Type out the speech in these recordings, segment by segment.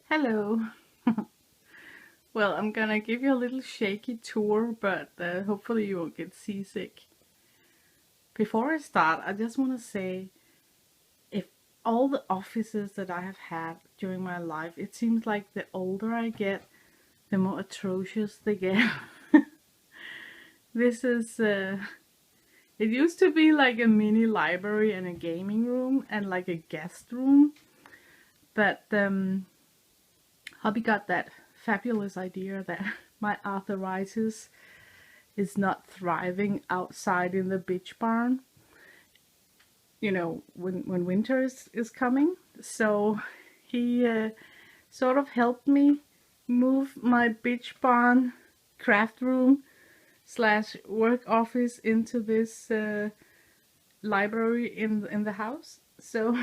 Hello. Well, I'm gonna give you a little shaky tour, but hopefully you won't get seasick. Before I start, I just want to say if all the offices that I have had during my life, it seems like the older I get, the more atrocious they get. This is, it used to be like a mini library and a gaming room and like a guest room, but hubby got that fabulous idea that my arthritis is not thriving outside in the beach barn, when winter is coming. So he sort of helped me move my beach barn craft room slash work office into this library in the house. So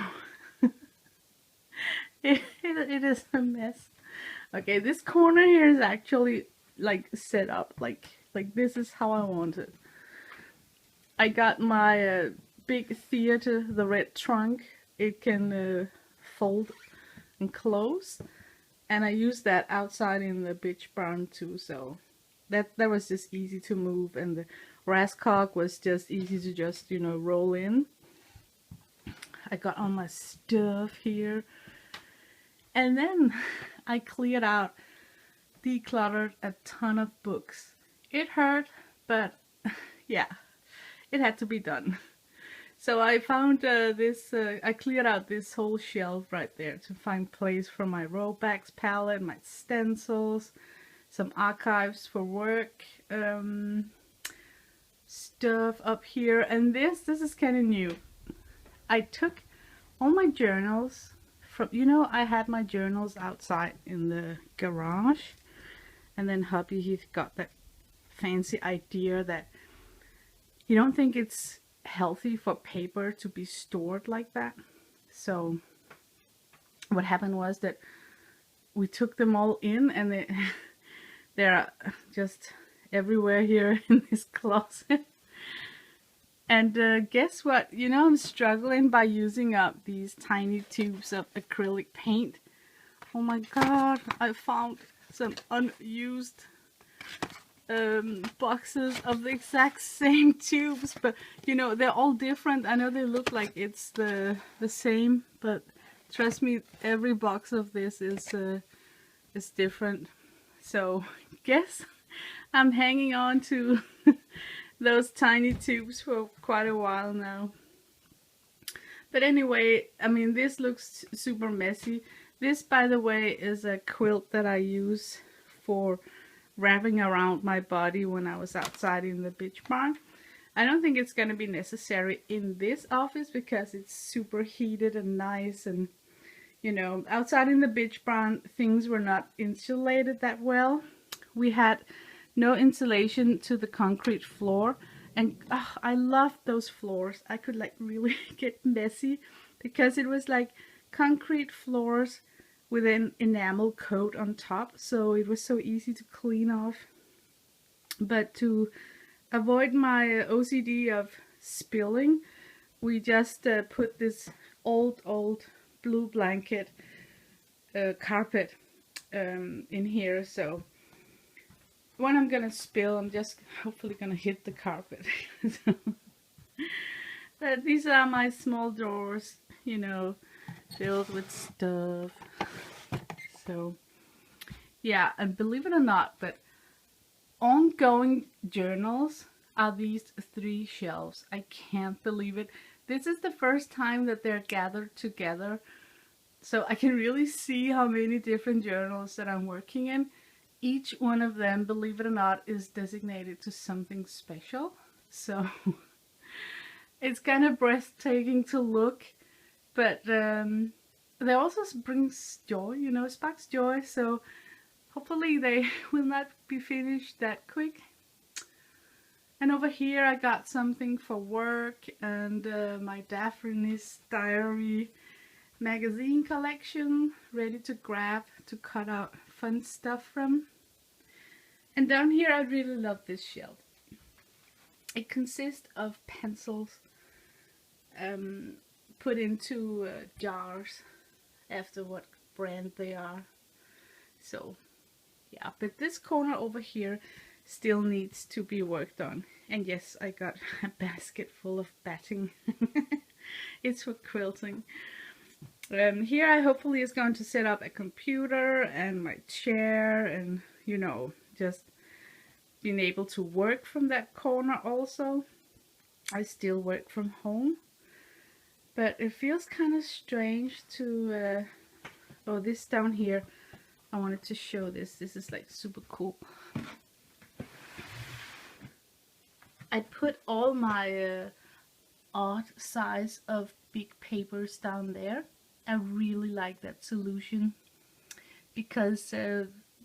it is a mess. Okay, this corner here is actually like set up like this is how I want it. I got my big theater, the red trunk. It can fold and close, and I use that outside in the beach barn too. So that was just easy to move, and the rascock was just easy to just roll in. I got all my stuff here, and then I cleared out, decluttered a ton of books. It hurt, but yeah, it had to be done. So I found I cleared out this whole shelf right there to find place for my Rollbacks palette, my stencils, some archives for work, stuff up here. And this is kind of new. I took all my journals from, I had my journals outside in the garage, and then hubby, he got that fancy idea that you don't think it's healthy for paper to be stored like that. So what happened was that we took them all in, and they're just everywhere here in this closet. And guess what? I'm struggling by using up these tiny tubes of acrylic paint. Oh my god, I found some unused boxes of the exact same tubes, but they're all different. I know they look like it's the same, but trust me, every box of this is different. So guess I'm hanging on to those tiny tubes for quite a while now. But anyway, I mean, this looks super messy. This, by the way, is a quilt that I use for wrapping around my body when I was outside in the beach barn. I don't think it's going to be necessary in this office because it's super heated and nice, and outside in the beach barn things were not insulated that well. We had no insulation to the concrete floor, and I loved those floors. I could like really get messy because it was like concrete floors with an enamel coat on top, so it was so easy to clean off. But to avoid my OCD of spilling, we just put this old blue blanket carpet in here, so when I'm gonna spill, I'm just hopefully gonna hit the carpet. But these are my small drawers, filled with stuff. So yeah, and believe it or not, but ongoing journals are these 3 shelves. I can't believe it. This is the first time that they're gathered together, so I can really see how many different journals that I'm working in. Each one of them, believe it or not, is designated to something special. So it's kind of breathtaking to look, but they also brings joy, sparks joy. So hopefully they will not be finished that quick. And over here I got something for work, and my Daphne's Diary magazine collection ready to grab to cut out fun stuff from. And down here I really love this shelf. It consists of pencils put into jars after what brand they are. So yeah, but this corner over here still needs to be worked on. And yes, I got a basket full of batting. It's for quilting. Here I hopefully is going to set up a computer and my chair, and you know, just being able to work from that corner also. I still work from home, but it feels kind of strange to oh, this down here, I wanted to show this. This is like super cool. I put all my odd size of big papers down there. I really like that solution because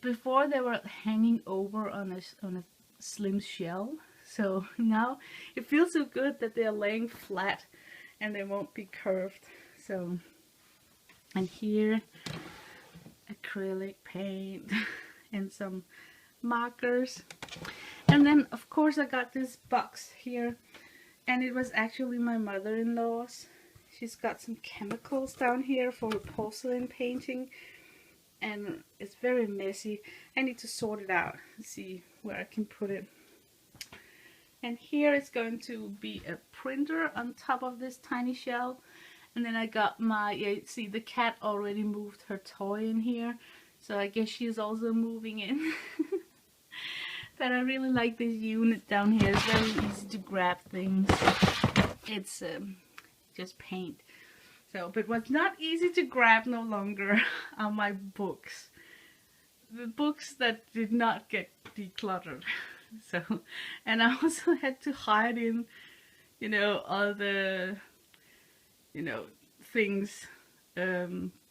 before they were hanging over on a slim shell. So now it feels so good that they're laying flat and they won't be curved. So, and here acrylic paint and some markers. And then of course I got this box here, and it was actually my mother-in-law's. She's got some chemicals down here for porcelain painting, and it's very messy. I need to sort it out and see where I can put it. And here is going to be a printer on top of this tiny shell. And then I got my, yeah, see the cat already moved her toy in here, so I guess she's also moving in. But I really like this unit down here. It's very easy to grab things. It's just paint. So, but what's not easy to grab no longer are my books. The books that did not get decluttered. So, and I also had to hide in, you know, all the, you know, things,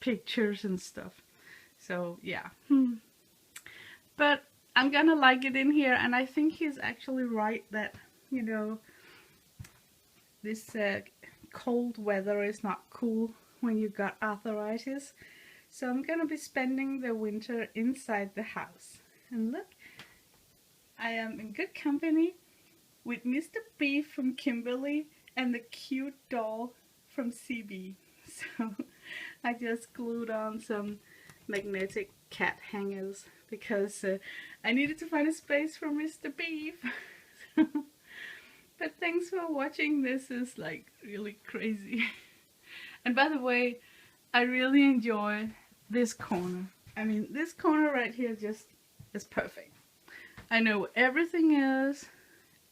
pictures and stuff. So yeah, but I'm gonna like it in here, and I think he's actually right that, you know, this cold weather is not cool when you got arthritis. So I'm gonna be spending the winter inside the house. And look, I am in good company with Mr. B from Kimberly and the cute doll from CB. So I just glued on some magnetic cat hangers because I needed to find a space for Mr. Beef. But thanks for watching. This is like really crazy. And by the way, I really enjoy this corner. I mean, this corner right here just is perfect. I know where everything is.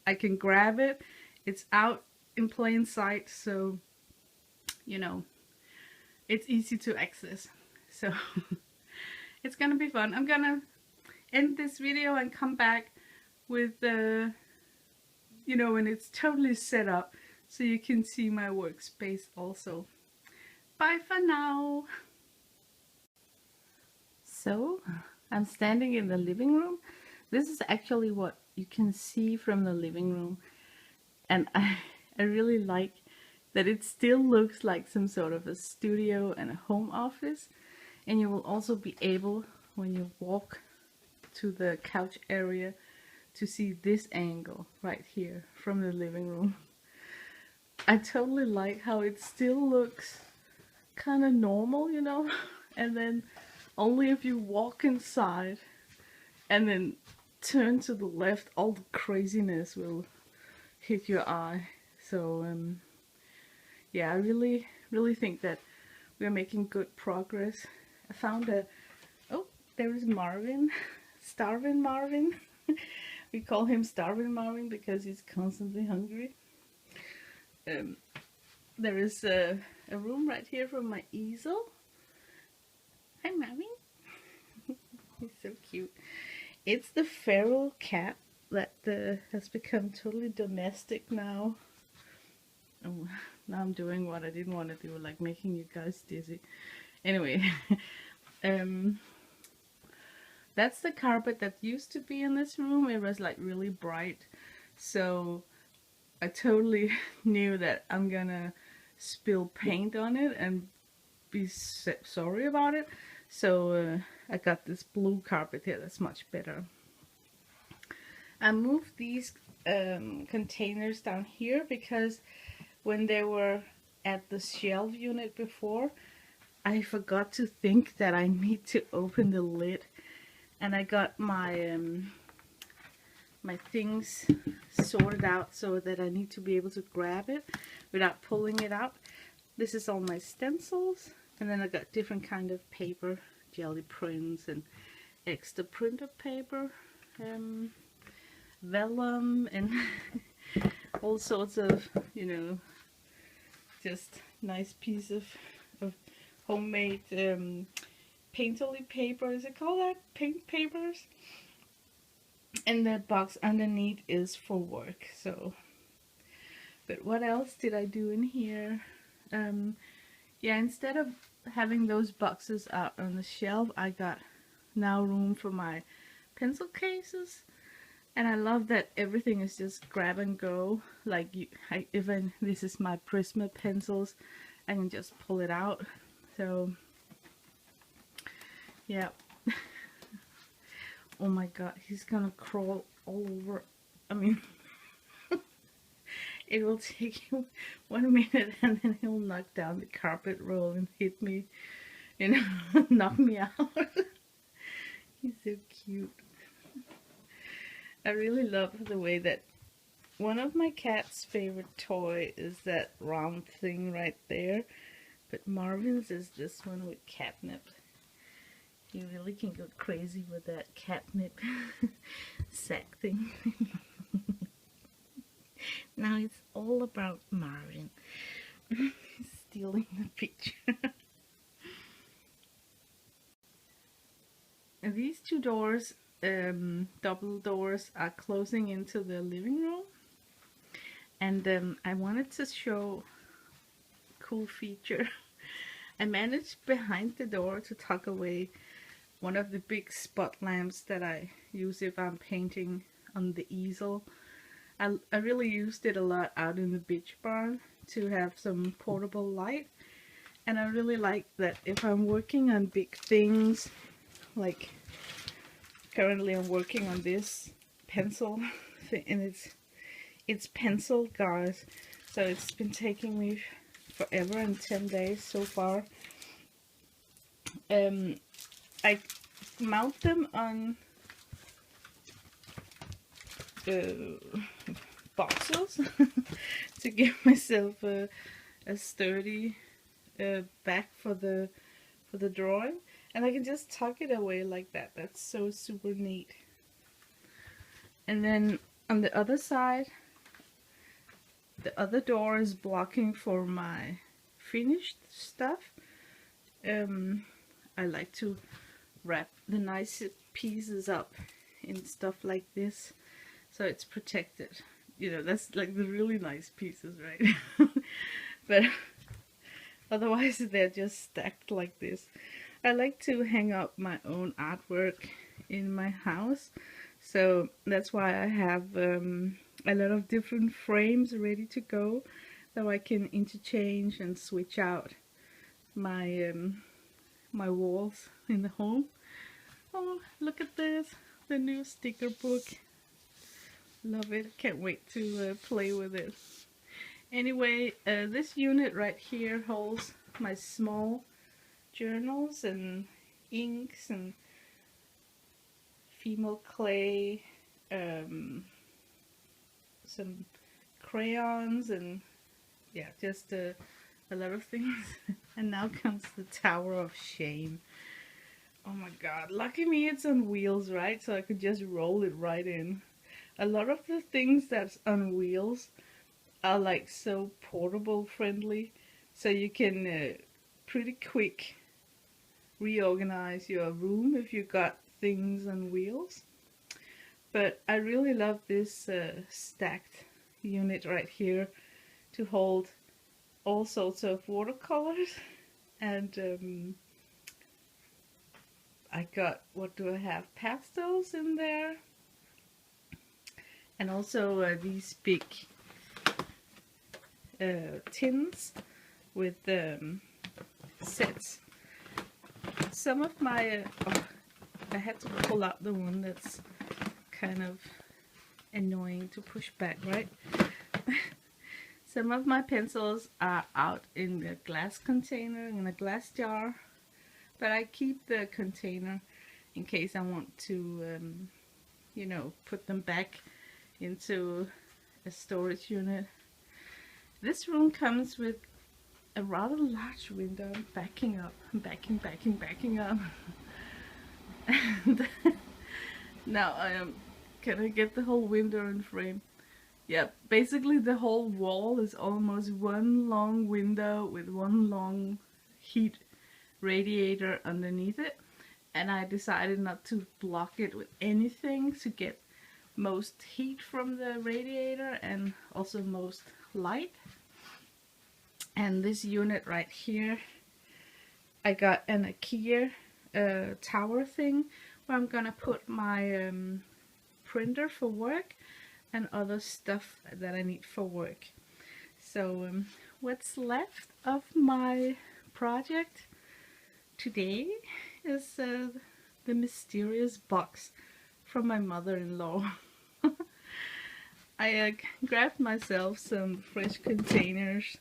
I can grab it. It's out in plain sight, so you know, it's easy to access. So it's gonna be fun. I'm gonna end this video and come back with the, you know, when it's totally set up, so you can see my workspace also. Bye for now. So I'm standing in the living room. This is actually what you can see from the living room, and I really like that it still looks like some sort of a studio and a home office. And you will also be able, when you walk to the couch area, to see this angle right here from the living room. I totally like how it still looks kind of normal, you know, and then only if you walk inside and then turn to the left, all the craziness will hit your eye. So yeah, I really think that we're making good progress. I found a, oh, there is Marvin, Starvin Marvin. We call him Starvin Marvin because he's constantly hungry. There is a room right here from my easel. Hi Marvin. He's so cute. It's the feral cat that has become totally domestic now. Oh, now I'm doing what I didn't want to do, like making you guys dizzy. Anyway, that's the carpet that used to be in this room. It was like really bright, so I totally knew that I'm gonna spill paint on it and be sorry about it. So I got this blue carpet here that's much better. I moved these containers down here because when they were at the shelf unit before, I forgot to think that I need to open the lid. And I got my my things sorted out so that I need to be able to grab it without pulling it out. This is all my stencils, and then I got different kind of paper, jelly prints and extra printer paper, vellum, and all sorts of, you know, just nice piece of homemade painterly paper. Is it called that? Paint papers. And the box underneath is for work. So, but what else did I do in here? Yeah, instead of having those boxes out on the shelf, I got now room for my pencil cases. And I love that everything is just grab and go. Like, even this is my Prisma pencils, I can just pull it out. So, yeah. Oh my god, he's gonna crawl all over. I mean, it will take him 1 minute and then he'll knock down the carpet roll and hit me, you know, knock me out. He's so cute. I really love the way that one of my cat's favorite toy is that round thing right there, but Marvin's is this one with catnip. You really can go crazy with that catnip sack thing. Now it's all about Marvin. Stealing the picture. And these two doors, double doors, are closing into the living room. And I wanted to show a cool feature. I managed behind the door to tuck away one of the big spot lamps that I use if I'm painting on the easel. I really used it a lot out in the beach barn to have some portable light. And I really like that if I'm working on big things, like currently I'm working on this pencil thing, and it's pencil, guys. So it's been taking me forever and 10 days so far. I mount them on boxes to give myself a sturdy back for the drawing, and I can just tuck it away like that. That's so super neat. And then on the other side, the other door is blocking for my finished stuff. I like to wrap the nice pieces up in stuff like this so it's protected. You know, that's like the really nice pieces, right? But otherwise they're just stacked like this. I like to hang up my own artwork in my house, so that's why I have a lot of different frames ready to go, so I can interchange and switch out my my walls in the home. Oh, look at this, the new sticker book. Love it. Can't wait to play with it. Anyway, this unit right here holds my small journals and inks and female clay, some crayons, and yeah, just a lot of things. And now comes the Tower of Shame. Oh my god, lucky me it's on wheels, right? So I could just roll it right in. A lot of the things that's on wheels are like so portable friendly, so you can pretty quick reorganize your room if you got things on wheels. But I really love this stacked unit right here to hold all sorts of watercolors. And I got, what do I have, pastels in there, and also these big tins with sets. Some of my I had to pull out the one that's kind of annoying to push back, right? Some of my pencils are out in the glass container, in a glass jar, but I keep the container in case I want to, you know, put them back into a storage unit. This room comes with a rather large window. I'm backing up, backing up. And now I am gonna get the whole window in frame. Yeah, basically the whole wall is almost one long window with one long heat radiator underneath it. And I decided not to block it with anything to get most heat from the radiator and also most light. And this unit right here, I got an IKEA tower thing where I'm gonna put my printer for work and other stuff that I need for work. So what's left of my project today is the mysterious box from my mother-in-law. I grabbed myself some fresh containers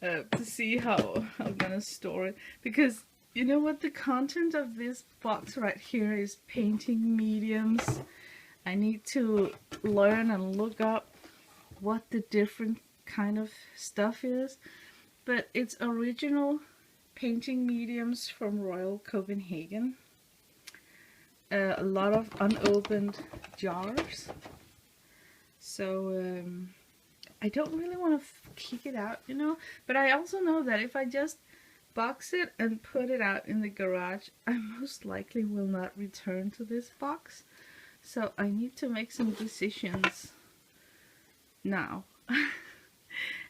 to see how I'm gonna store it, because you know what, the content of this box right here is painting mediums. I need to learn and look up what the different kind of stuff is, but it's original painting mediums from Royal Copenhagen. A lot of unopened jars. So I don't really want to kick it out, you know, but I also know that if I just box it and put it out in the garage, I most likely will not return to this box. So I need to make some decisions now.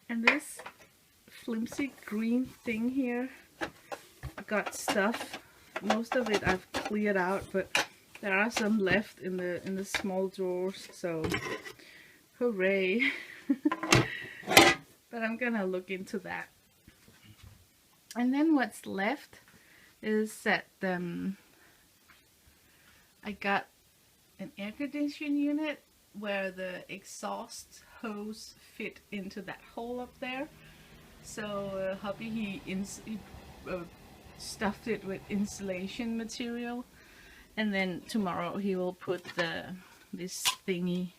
And this flimsy green thing here got stuff. Most of it I've cleared out, but there are some left in the small drawers, so hooray. But I'm gonna look into that. And then what's left is that I got an air conditioning unit where the exhaust hose fit into that hole up there. So hubby, he stuffed it with insulation material, and then tomorrow he will put this thingy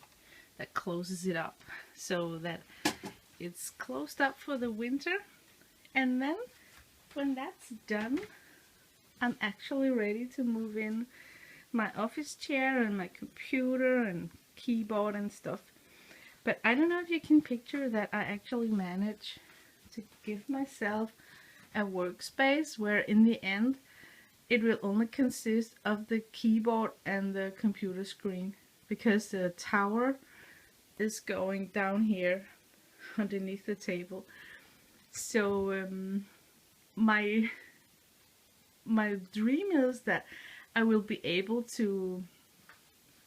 that closes it up so that it's closed up for the winter. And then when that's done, I'm actually ready to move in my office chair and my computer and keyboard and stuff. But I don't know if you can picture that I actually managed to give myself a workspace where in the end it will only consist of the keyboard and the computer screen, because the tower is going down here underneath the table. So my dream is that I will be able to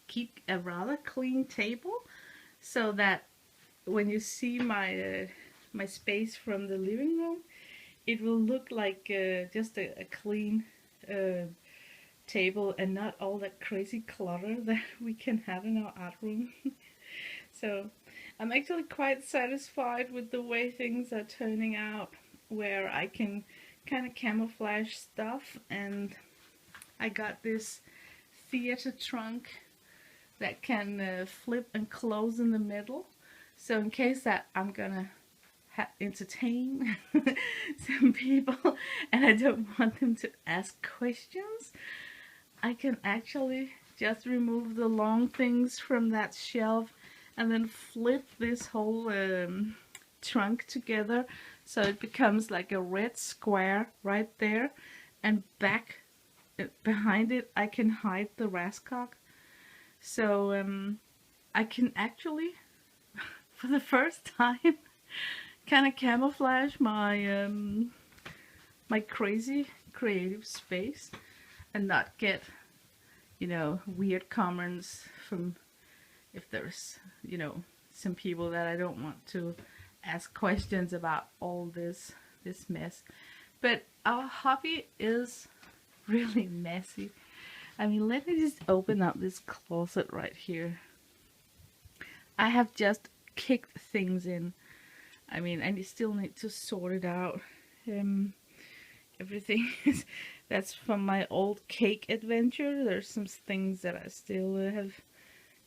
keep a rather clean table, so that when you see my my space from the living room, it will look like just a clean table and not all that crazy clutter that we can have in our art room. So I'm actually quite satisfied with the way things are turning out, where I can kind of camouflage stuff. And I got this theater trunk that can flip and close in the middle, so in case that I'm gonna entertain some people and I don't want them to ask questions, I can actually just remove the long things from that shelf and then flip this whole trunk together, so it becomes like a red square right there, and back behind it I can hide the rascock. So I can actually for the first time kind of camouflage my my crazy creative space and not get, you know, weird comments from, if there's, you know, some people that I don't want to ask questions about all this mess. But our hobby is really messy. I mean, let me just open up this closet right here. I have just kicked things in. I mean, I still need to sort it out. Everything is That's from my old cake adventure. There's some things that I still have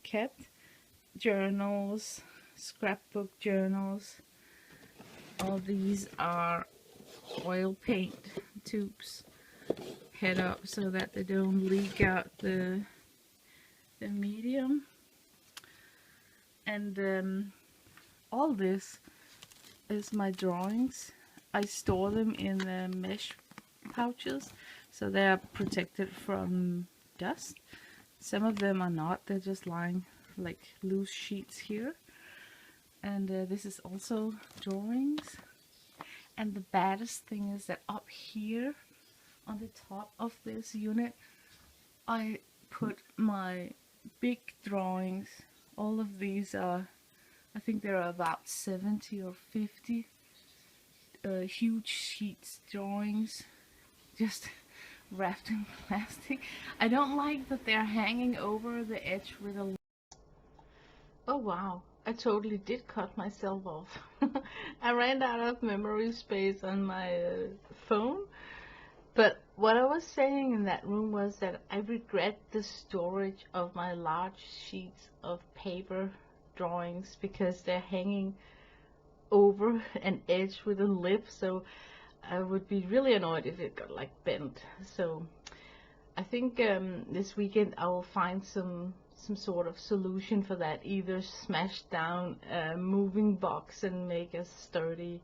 kept. Journals, scrapbook journals. All these are oil paint tubes, head up so that they don't leak out the medium. And all this is my drawings. I store them in the mesh pouches, so they are protected from dust. Some of them are not, they're just lying like loose sheets here. And this is also drawings. And the baddest thing is that up here on the top of this unit, I put my big drawings. All of these are, I think there are about 70 or 50 huge sheets drawings, just wrapped in plastic. I don't like that they're hanging over the edge with a... Oh wow, I totally did cut myself off. I ran out of memory space on my phone. But what I was saying in that room was that I regret the storage of my large sheets of paper drawings because they're hanging over an edge with a lip, so I would be really annoyed if it got like bent. So I think this weekend I will find some sort of solution for that, either smash down a moving box and make a sturdy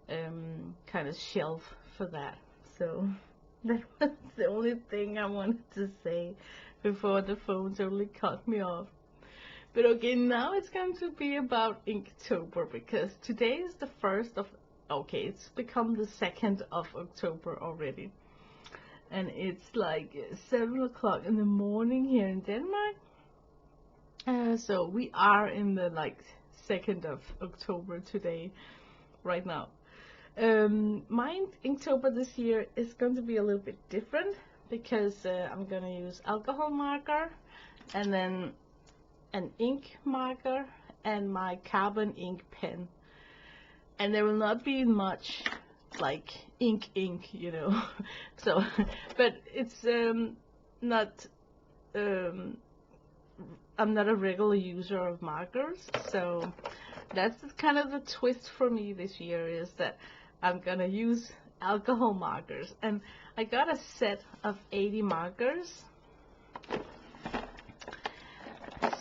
kind of shelf for that. So that was the only thing I wanted to say before the phone totally cut me off. But okay, now it's going to be about Inktober, because today is the 1st of, okay, it's become the 2nd of October already. And it's like 7 o'clock in the morning here in Denmark. So we are in the like 2nd of October today, right now. My Inktober this year is going to be a little bit different, because I'm going to use alcohol marker, and then an ink marker, and my carbon ink pen. And there will not be much like ink, you know. So, but it's not, I'm not a regular user of markers, so that's kind of the twist for me this year, is that I'm gonna use alcohol markers. And I got a set of 80 markers.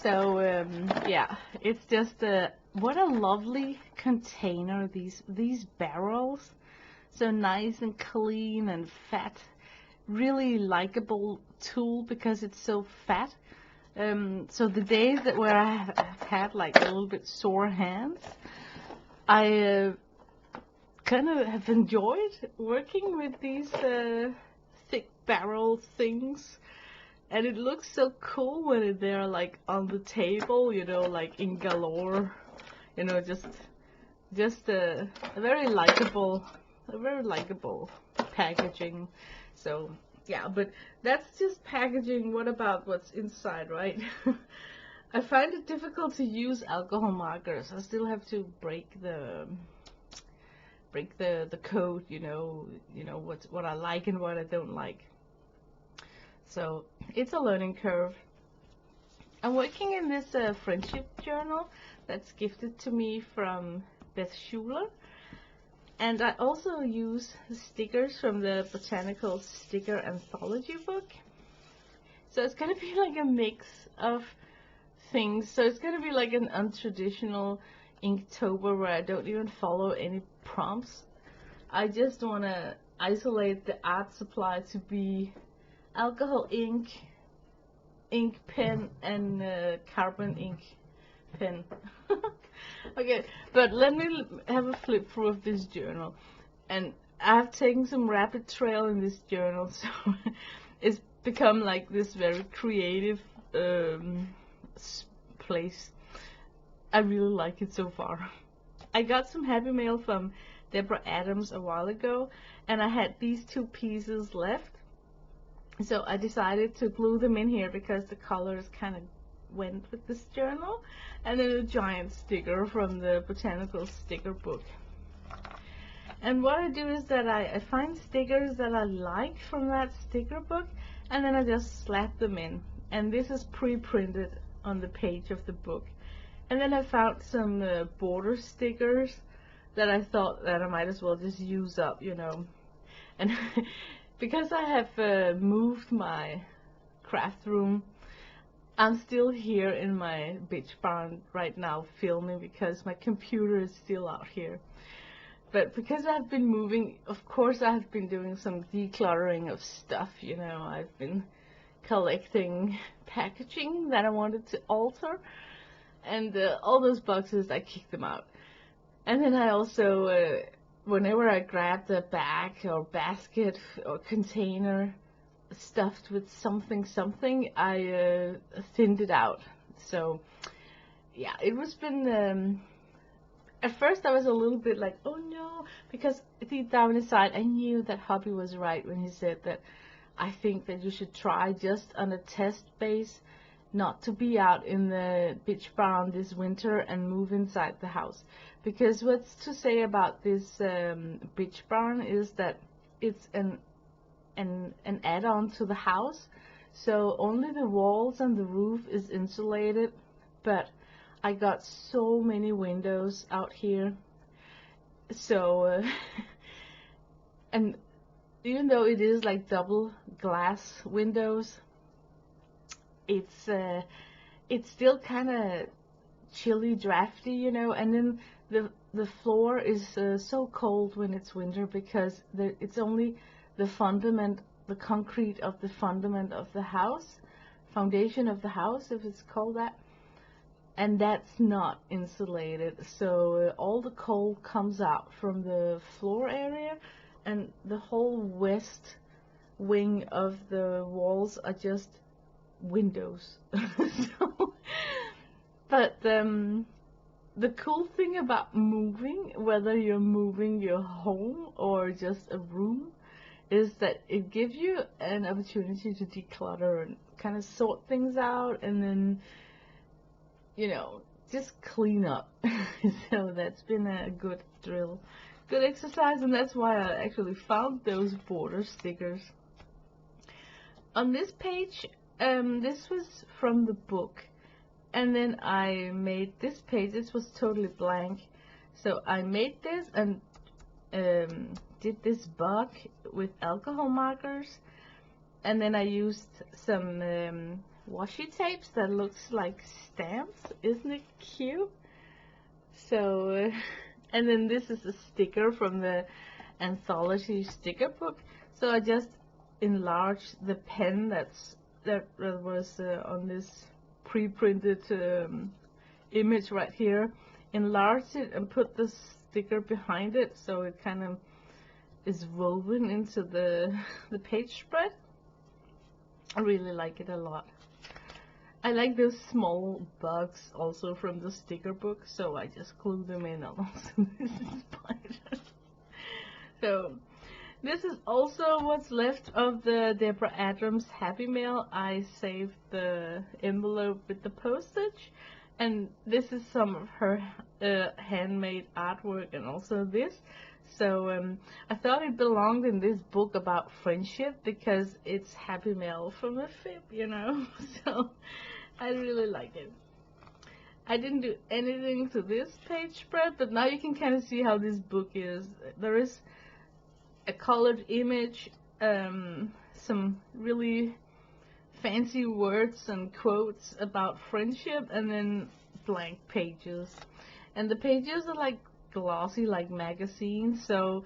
So yeah, it's just what a lovely container, these barrels. So nice and clean and fat. Really likable tool because it's so fat. So the days where I have had like a little bit sore hands, I kind of have enjoyed working with these thick barrel things. And it looks so cool when they're like on the table, you know, like in galore, you know, just a very likable packaging. So yeah, but that's just packaging. What about what's inside, right? I find it difficult to use alcohol markers. I still have to break the code, you know what I like and what I don't like. So it's a learning curve. I'm working in this friendship journal that's gifted to me from Beth Schuler. And I also use stickers from the Botanical Sticker Anthology book. So it's going to be like a mix of things. So it's going to be like an untraditional Inktober where I don't even follow any prompts. I just want to isolate the art supply to be alcohol ink, ink pen, and carbon ink pen. Okay, but let me have a flip through of this journal. And I've taken some rapid trail in this journal, so it's become like this very creative place. I really like it so far. I got some happy mail from Deborah Adams a while ago, and I had these 2 pieces left. So I decided to glue them in here because the colors kind of went with this journal. And then a giant sticker from the Botanical Sticker book. And what I do is that I find stickers that I like from that sticker book, and then I just slap them in. And this is pre-printed on the page of the book. And then I found some border stickers that I thought that I might as well just use up, you know. And because I have moved my craft room, I'm still here in my beach barn right now filming because my computer is still out here. But because I've been moving, of course I've been doing some decluttering of stuff, you know. I've been collecting packaging that I wanted to alter, and all those boxes, I kicked them out. And then I also, whenever I grabbed a bag or basket or container stuffed with something, I thinned it out. So yeah, it was been at first I was a little bit like, oh no, because deep down inside I knew that Hobby was right when he said that I think that you should try just on a test base not to be out in the beach barn this winter and move inside the house. Because what's to say about this beach barn is that it's an add-on to the house, so only the walls and the roof is insulated, but I got so many windows out here, so and even though it is like double glass windows, it's still kind of chilly, drafty, you know. And then the floor is so cold when it's winter because it's only the fundament, the concrete of the fundament of the house, foundation of the house, if it's called that, and that's not insulated, so all the cold comes out from the floor area, and the whole west wing of the walls are just windows. So, but the cool thing about moving, whether you're moving your home or just a room, is that it gives you an opportunity to declutter and kind of sort things out, and then, you know, just clean up. So that's been a good drill, good exercise, and that's why I actually found those border stickers. On this page, this was from the book, and then I made this page. This was totally blank, so I made this and did this bug with alcohol markers, and then I used some washi tapes that looks like stamps. Isn't it cute? So and then this is a sticker from the anthology sticker book, so I just enlarged the pen that was on this pre-printed image right here, enlarged it and put the sticker behind it, so it kind of is woven into the page spread. I really like it a lot. I like those small bugs also from the sticker book, so I just glue them in almost. This is spider. So this is also what's left of the Deborah Adams Happy Mail. I saved the envelope with the postage, and this is some of her handmade artwork, and also this. So I thought it belonged in this book about friendship because it's Happy Mail from a fib, you know. So I really like it. I didn't do anything to this page spread, but now you can kind of see how this book is. There is a colored image, some really fancy words and quotes about friendship, and then blank pages. And the pages are like glossy, like magazines, so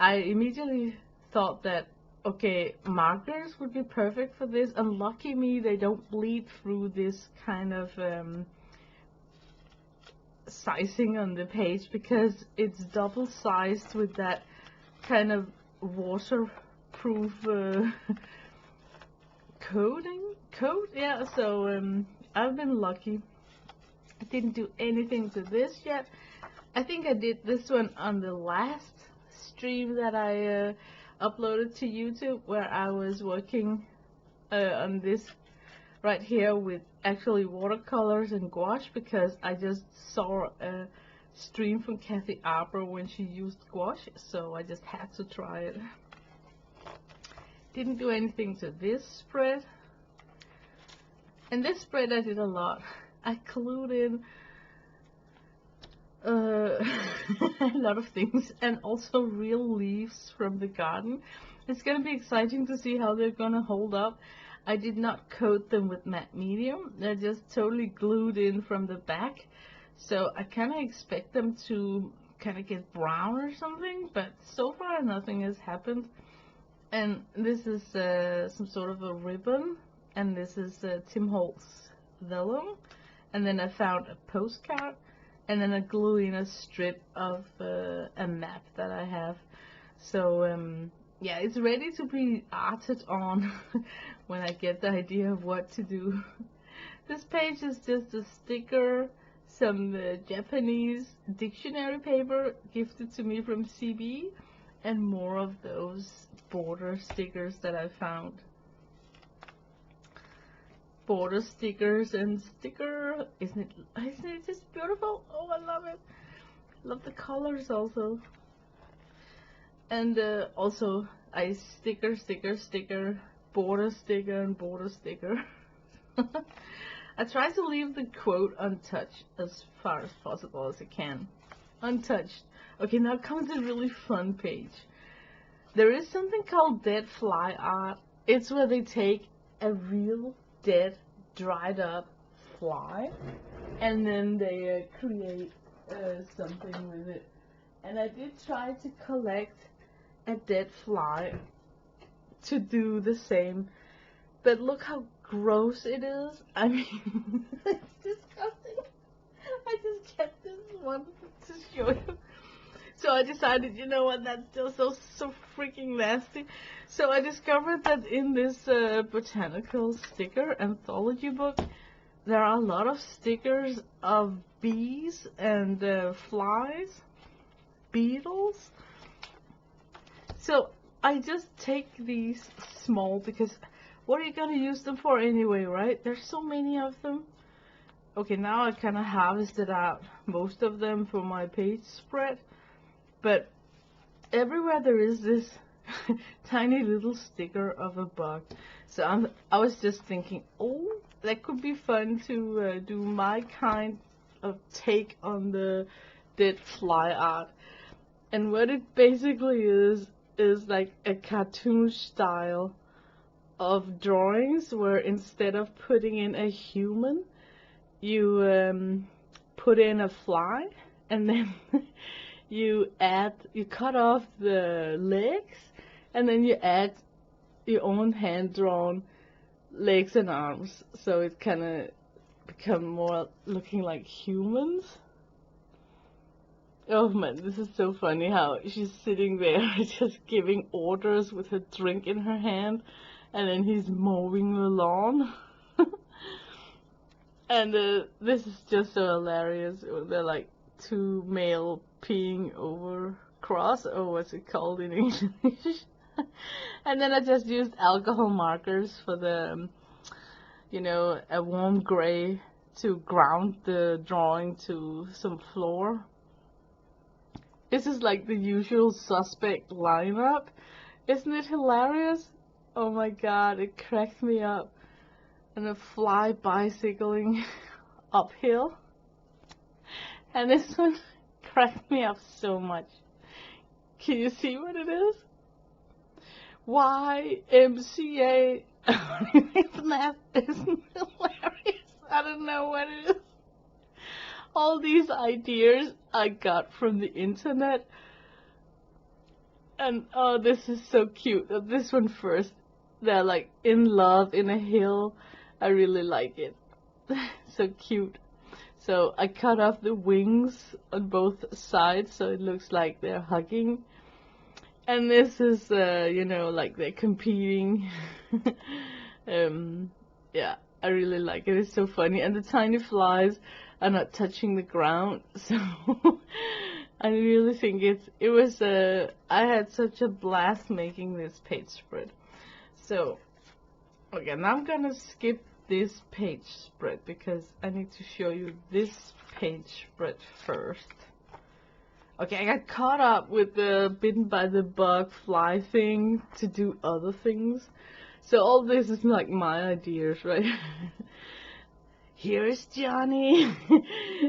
I immediately thought that, okay, markers would be perfect for this, and lucky me, they don't bleed through this kind of sizing on the page, because it's double sized with that kind of waterproof coat, yeah. So I've been lucky. I didn't do anything to this yet. I think I did this one on the last stream that I uploaded to YouTube, where I was working on this right here with actually watercolors and gouache, because I just saw a stream from Kathy Arbor when she used gouache, so I just had to try it. Didn't do anything to this spread. And this spread I did a lot. I glued in a lot of things, and also real leaves from the garden. It's gonna be exciting to see how they're gonna hold up. I did not coat them with matte medium. They're just totally glued in from the back. So I kind of expect them to kind of get brown or something, but so far nothing has happened. And this is some sort of a ribbon, and this is Tim Holtz vellum. And then I found a postcard, and then I glue in a strip of a map that I have. So yeah, it's ready to be arted on when I get the idea of what to do. This page is just a sticker, some Japanese dictionary paper gifted to me from CB, and more of those border stickers that I found. Border stickers and sticker, isn't it just beautiful? Oh, I love it. Love the colors also. And also I sticker, border sticker, and border sticker. I try to leave the quote untouched as far as possible as I can. Untouched. Okay, now comes a really fun page. There is something called dead fly art. It's where they take a real dead, dried up fly, and then they create something with it. And I did try to collect a dead fly to do the same, but look how gross it is. I mean, it's disgusting. I just kept this one to show you. So I decided, you know what, that's just so freaking nasty. So I discovered that in this botanical sticker anthology book, there are a lot of stickers of bees and flies, beetles. So I just take these small, because what are you gonna use them for anyway, right? There's so many of them. Okay, now I kind of harvested out most of them for my page spread, but everywhere there is this tiny little sticker of a bug. So I was just thinking, oh, that could be fun to do my kind of take on the dead fly art. And what it basically is like a cartoon style of drawings where instead of putting in a human, you put in a fly, and then you cut off the legs, and then you add your own hand-drawn legs and arms, so it kind of become more looking like humans. Oh man, this is so funny how she's sitting there just giving orders with her drink in her hand, and then he's mowing the lawn. And this is just so hilarious. They're like two male peeing over cross, or what's it called in English? And then I just used alcohol markers for the, you know, a warm gray to ground the drawing to some floor. This is like the usual suspect lineup. Isn't it hilarious? Oh my god, it cracks me up. And a fly bicycling uphill. And this one cracked me up so much. Can you see what it is? YMCA. Isn't hilarious? I don't know what it is. All these ideas I got from the internet. And oh, this is so cute. This one first. They're like in love in a hill. I really like it. So cute. So I cut off the wings on both sides so it looks like they're hugging. And this is, you know, like they're competing. Yeah, I really like it. It's so funny. And the tiny flies are not touching the ground. So I really think it was, I had such a blast making this page spread. So, okay, now I'm gonna skip this page spread because I need to show you this page spread first. Okay, I got caught up with the bitten by the bug fly thing to do other things. So all this is like my ideas, right? Here's Johnny.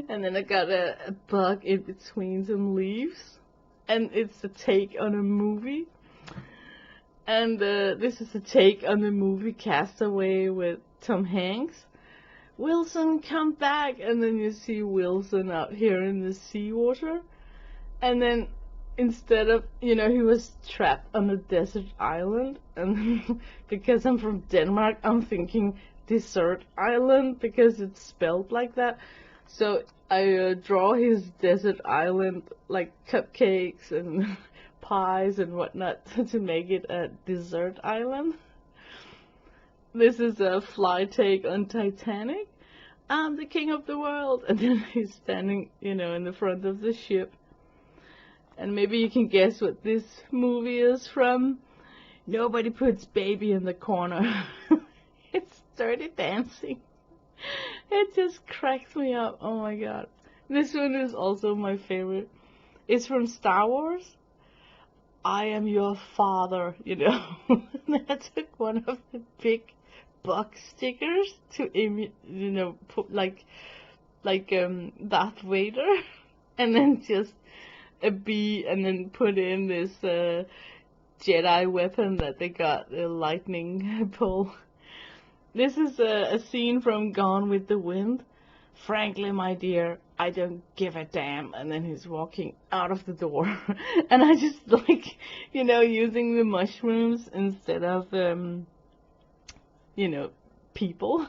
And then I got a bug in between some leaves. And it's a take on a movie. And this is a take on the movie Castaway with Tom Hanks. Wilson, come back! And then you see Wilson out here in the seawater. And then instead of, he was trapped on a desert island. And because I'm from Denmark, I'm thinking desert island because it's spelled like that. So I draw his desert island like cupcakes and pies and whatnot to make it a desert island. This is a fly take on Titanic. I'm the king of the world. And then he's standing, in the front of the ship. And maybe you can guess what this movie is from. Nobody puts baby in the corner. It's Dirty Dancing. It just cracks me up. Oh my god. This one is also my favorite. It's from Star Wars. I am your father, I took one of the big buck stickers to put like Darth Vader, and then just a bee, and then put in this Jedi weapon that they got, a lightning pole. This is a scene from Gone with the Wind. Frankly, my dear, I don't give a damn. And then he's walking out of the door. And I just like, using the mushrooms instead of, people.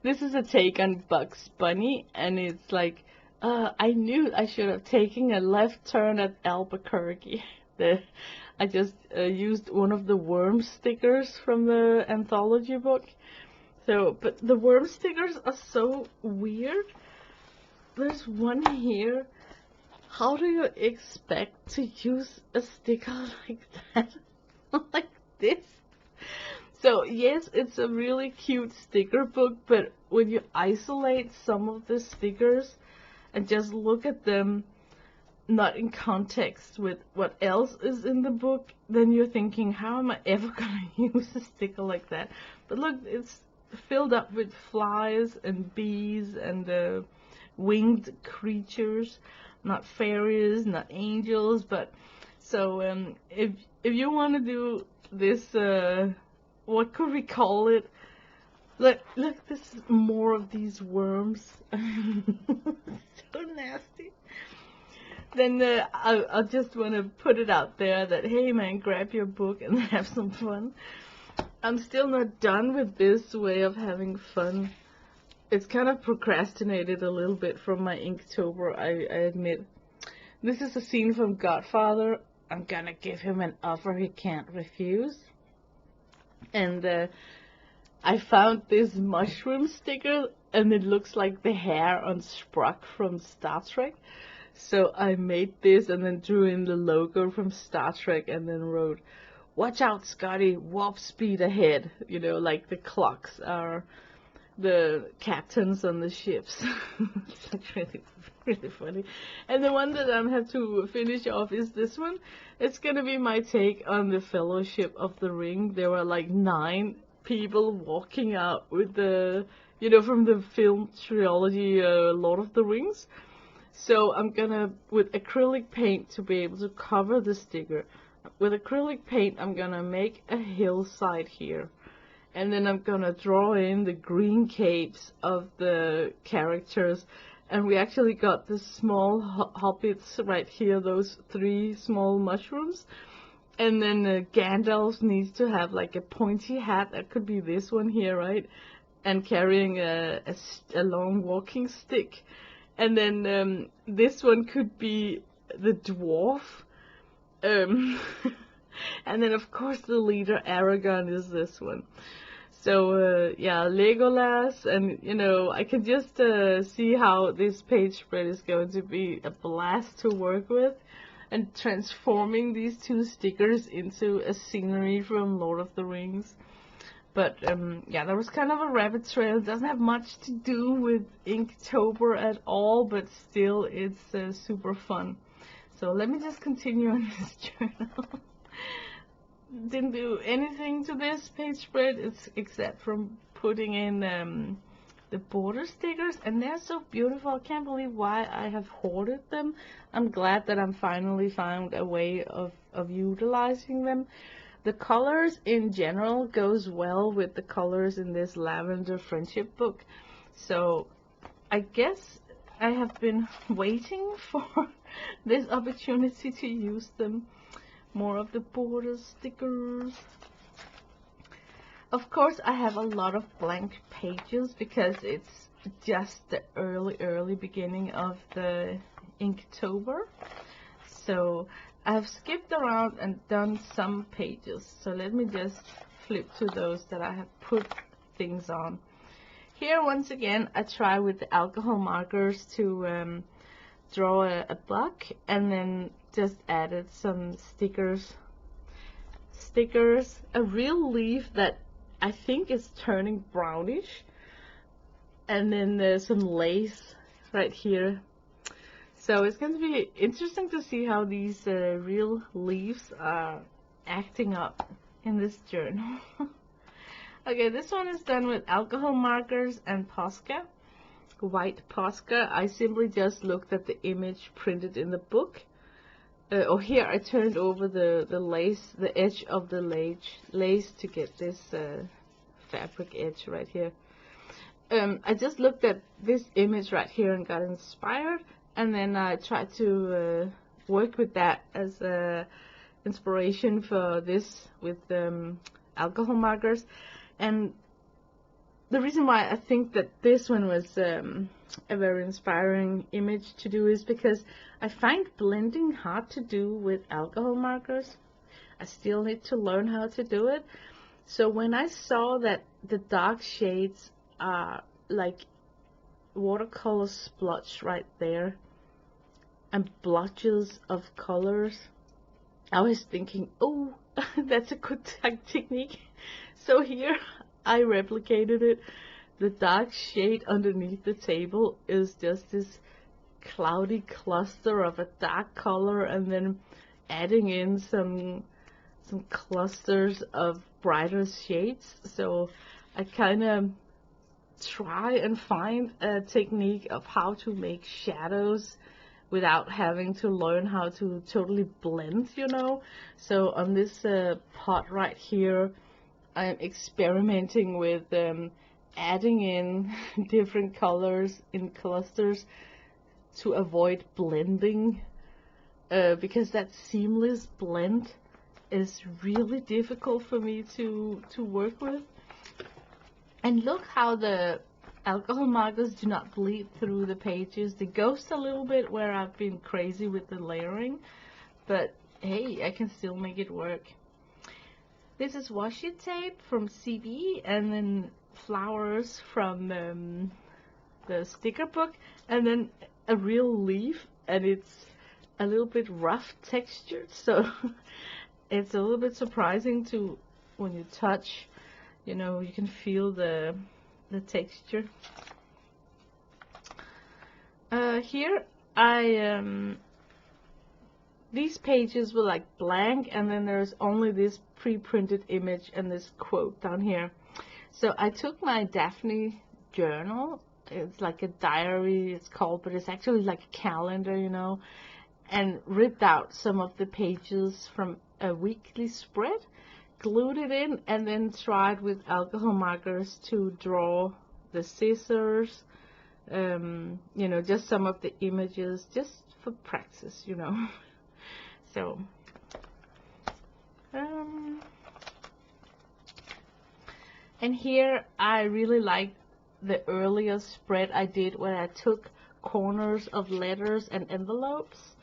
This is a take on Bugs Bunny, and it's like, I knew I should have taken a left turn at Albuquerque. I just used one of the worm stickers from the anthology book. So, but the worm stickers are so weird. There's one here. How do you expect to use a sticker like that? Like this? So, yes, it's a really cute sticker book, but when you isolate some of the stickers and just look at them not in context with what else is in the book, then you're thinking, how am I ever going to use a sticker like that? But look, it's filled up with flies and bees and winged creatures, not fairies, not angels, but so if you want to do this, what could we call it? Look, this is more of these worms. So nasty. Then I just want to put it out there that, hey man, grab your book and have some fun. I'm still not done with this way of having fun. It's kind of procrastinated a little bit from my Inktober, I admit. This is a scene from Godfather. I'm gonna give him an offer he can't refuse. And I found this mushroom sticker, and it looks like the hair on Spock from Star Trek. So I made this and then drew in the logo from Star Trek and then wrote, "Watch out, Scotty, warp speed ahead." Like the clocks are the captains on the ships. It's like really, really funny. And the one that I have to finish off is this one. It's gonna be my take on the Fellowship of the Ring. There were like 9 people walking out with the, from the film trilogy Lord of the Rings. So I'm gonna, with acrylic paint to be able to cover the sticker, with acrylic paint I'm gonna make a hillside here. And then I'm gonna draw in the green capes of the characters. And we actually got the small hobbits right here, those 3 small mushrooms. And then Gandalf needs to have like a pointy hat, that could be this one here, right? And carrying a long walking stick. And then this one could be the dwarf. And then of course the leader Aragorn is this one. So yeah, Legolas, and I can just see how this page spread is going to be a blast to work with, and transforming these 2 stickers into a scenery from Lord of the Rings. But yeah, that was kind of a rabbit trail. It doesn't have much to do with Inktober at all, but still it's super fun. So let me just continue on this journal. Didn't do anything to this page spread, except from putting in the border stickers, and they're so beautiful. I can't believe why I have hoarded them. I'm glad that I'm finally found a way of utilizing them. The colors in general goes well with the colors in this lavender friendship book, so I guess I have been waiting for this opportunity to use them. More of the border stickers. Of course, I have a lot of blank pages because it's just the early beginning of the Inktober. So I've skipped around and done some pages. So let me just flip to those that I have put things on. Here, once again, I try with the alcohol markers to draw a bug, and then just added some stickers, a real leaf that I think is turning brownish, and then there's some lace right here. So it's going to be interesting to see how these real leaves are acting up in this journal. Okay, this one is done with alcohol markers and Posca, white Posca. I simply just looked at the image printed in the book. Here I turned over the lace, the edge of the lace to get this fabric edge right here. I just looked at this image right here and got inspired, and then I tried to work with that as inspiration for this with alcohol markers. And the reason why I think that this one was a very inspiring image to do is because I find blending hard to do with alcohol markers. I still need to learn how to do it. So when I saw that the dark shades are like watercolor splotch right there and blotches of colors, I was thinking, oh, that's a good technique. So here I replicated it. The dark shade underneath the table is just this cloudy cluster of a dark color, and then adding in some clusters of brighter shades. So I kind of try and find a technique of how to make shadows without having to learn how to totally blend, you know. So on this pot right here, I'm experimenting with adding in different colors in clusters to avoid blending, because that seamless blend is really difficult for me to work with. And look how the alcohol markers do not bleed through the pages. They ghost a little bit where I've been crazy with the layering, but hey, I can still make it work. This is Washi Tape from CB, and then flowers from the sticker book, and then a real leaf, and it's a little bit rough textured, so it's a little bit surprising to, when you touch, you know, you can feel the texture. Here these pages were like blank, and then there's only this pre-printed image and this quote down here. So I took my Daphne journal, it's like a diary it's called, but it's actually like a calendar, you know, and ripped out some of the pages from a weekly spread, glued it in, and then tried with alcohol markers to draw the scissors, you know, just some of the images, just for practice, you know. So and here I really like the earlier spread I did where I took corners of letters and envelopes.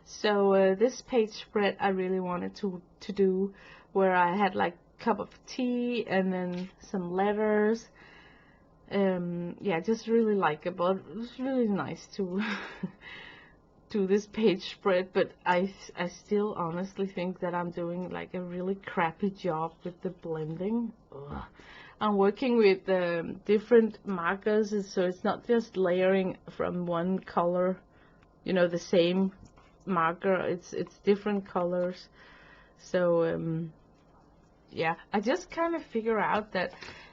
So this page spread I really wanted to do where I had like a cup of tea and then some letters. Yeah, just really likable. It was really nice to do this page spread, but I still honestly think that I'm doing like a really crappy job with the blending. Ugh. I'm working with different markers, so it's not just layering from one color, you know, the same marker. It's different colors. So yeah, I just kind of figure out that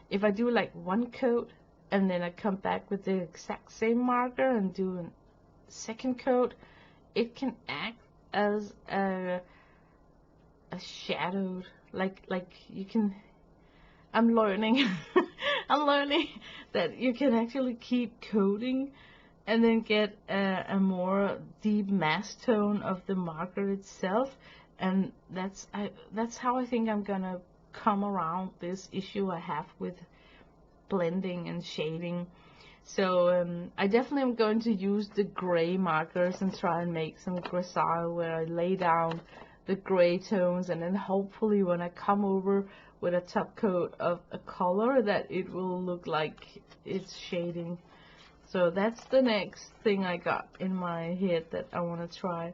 if I do like one coat and then I come back with the exact same marker and do a second coat, it can act as a shadowed, like you can, I'm learning I'm learning that you can actually keep coating and then get a more deep mass tone of the marker itself, and that's how I think I'm gonna come around this issue I have with blending and shading. So I definitely am going to use the gray markers and try and make some grisaille where I lay down the gray tones, and then hopefully when I come over with a top coat of a color that it will look like it's shading. So that's the next thing I got in my head that I want to try.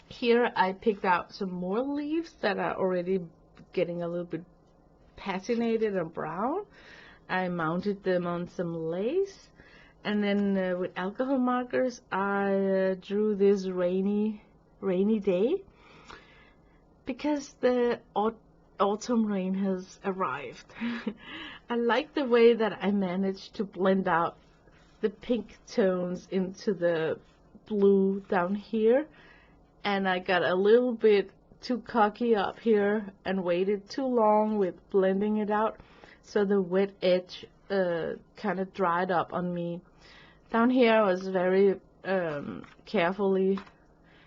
Here I picked out some more leaves that are already getting a little bit patinated and brown. I mounted them on some lace, and then with alcohol markers I drew this rainy day, because the autumn rain has arrived. I like the way that I managed to blend out the pink tones into the blue down here, and I got a little bit too cocky up here and waited too long with blending it out, so the wet edge kind of dried up on me. Down here I was very carefully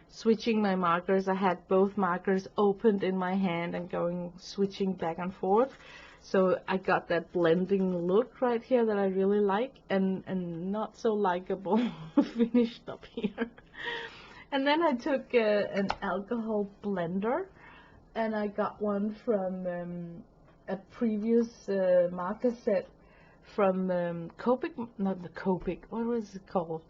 switching my markers. I had both markers opened in my hand and switching back and forth. So I got that blending look right here that I really like, and not so likable finished up here. And then I took an alcohol blender, and I got one from a previous marker set from Copic, not the Copic, what was it called?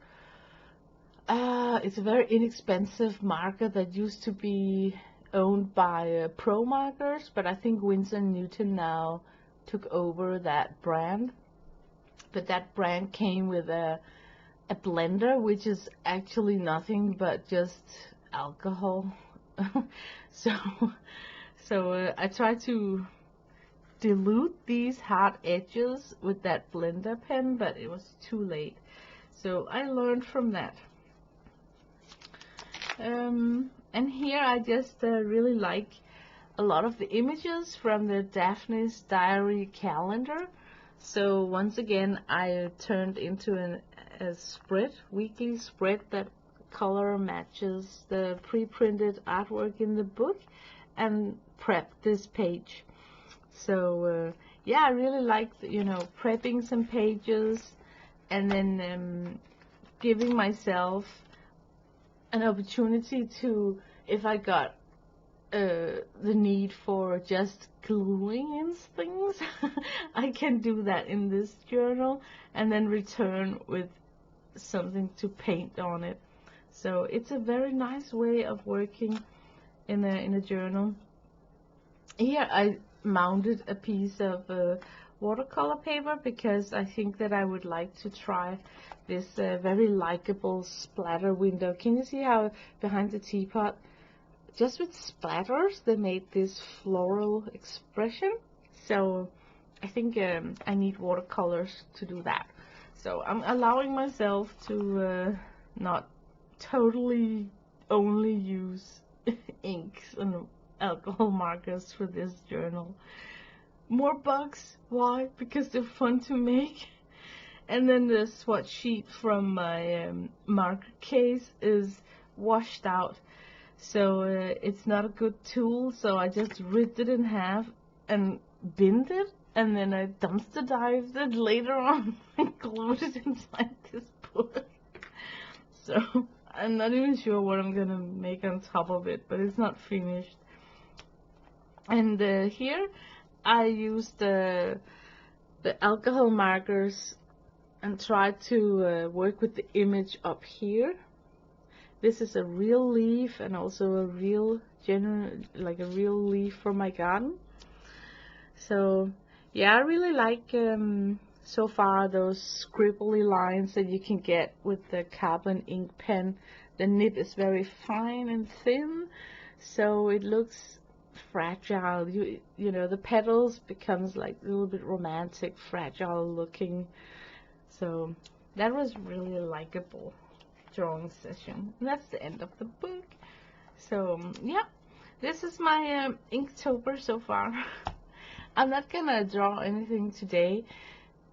It's a very inexpensive marker that used to be owned by Pro Markers, but I think Winsor & Newton now took over that brand. But that brand came with a blender, which is actually nothing but just alcohol. so I tried to dilute these hard edges with that blender pen, but it was too late. So I learned from that. And here I just really like a lot of the images from the Daphne's Diary calendar. So once again I turned into a spread, weekly spread that color matches the pre-printed artwork in the book, and prepped this page. So yeah, I really liked, prepping some pages and then giving myself an opportunity to, if I got the need for just gluing in things, I can do that in this journal and then return with something to paint on it. So it's a very nice way of working in a journal. Here I mounted a piece of watercolor paper because I think that I would like to try this very likable splatter window. Can you see how behind the teapot, just with splatters, they made this floral expression? So I think I need watercolors to do that. So I'm allowing myself to not totally only use inks and alcohol markers for this journal. More bugs. Why? Because they're fun to make. And then the swatch sheet from my marker case is washed out, so it's not a good tool. So I just ripped it in half and binned it, and then I dumpster dived it later on and glued it inside this book. So I'm not even sure what I'm gonna make on top of it, but it's not finished. And here I used the alcohol markers and try to work with the image up here. This is a real leaf, and also a real real leaf from my garden. So yeah, I really like so far those scribbly lines that you can get with the carbon ink pen the nib is very fine and thin, so it looks fragile. You know, the petals becomes like a little bit romantic, fragile looking. So that was really likable drawing session. And that's the end of the book. So yeah, this is my Inktober so far. I'm not gonna draw anything today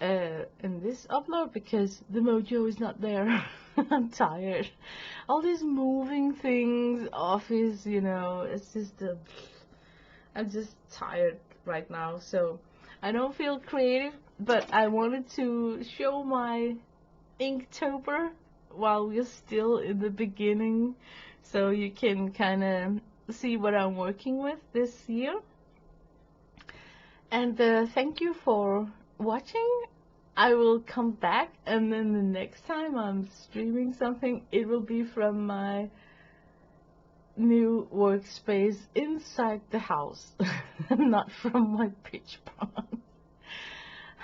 in this upload because the mojo is not there. I'm tired. All these moving things, office, you know, it's just I'm just tired right now, so I don't feel creative, but I wanted to show my Inktober while we're still in the beginning, so you can kind of see what I'm working with this year. And thank you for watching. I will come back, and then the next time I'm streaming something, it will be from my new workspace inside the house, not from my pitch pond.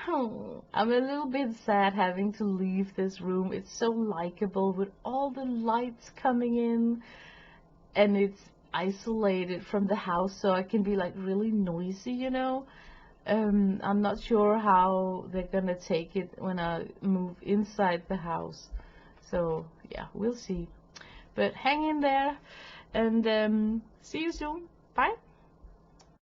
Oh, I'm a little bit sad having to leave this room. It's so likable with all the lights coming in, and it's isolated from the house, so I can be like really noisy, you know. I'm not sure how they're gonna take it when I move inside the house. So yeah, we'll see. But hang in there, and see you soon. Bye.